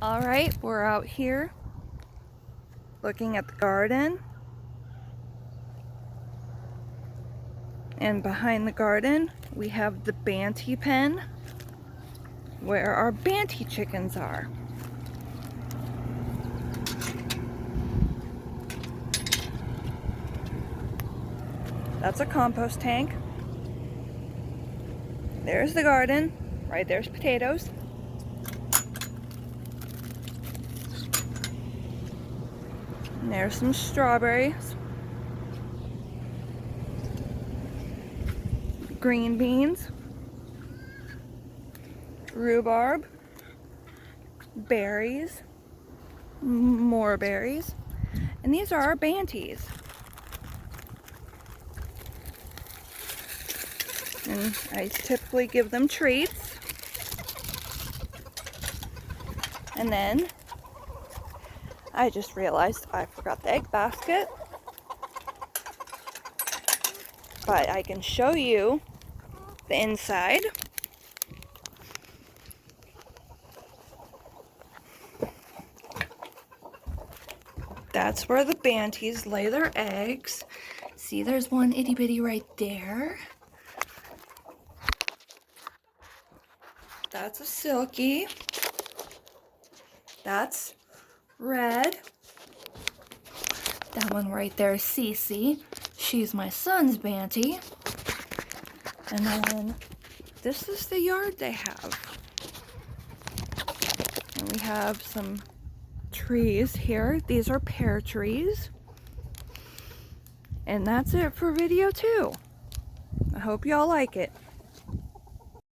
Alright, we're out here looking at the garden. And behind the garden, we have the Banty pen, where our Banty chickens are. That's a compost tank. There's the garden. Right there's potatoes. And there's some strawberries. Green beans. Rhubarb. Berries. More berries. And these are our Banties. And I typically give them treats. And then I just realized I forgot the egg basket. But I can show you the inside. That's where the Banties lay their eggs. See, there's one itty bitty right there. That's a Silky. That's Red. That one right there is Cece. She's my son's Banty. And then this is the yard they have. And we have some trees here. These are pear trees. And that's it for video 2. I hope y'all like it.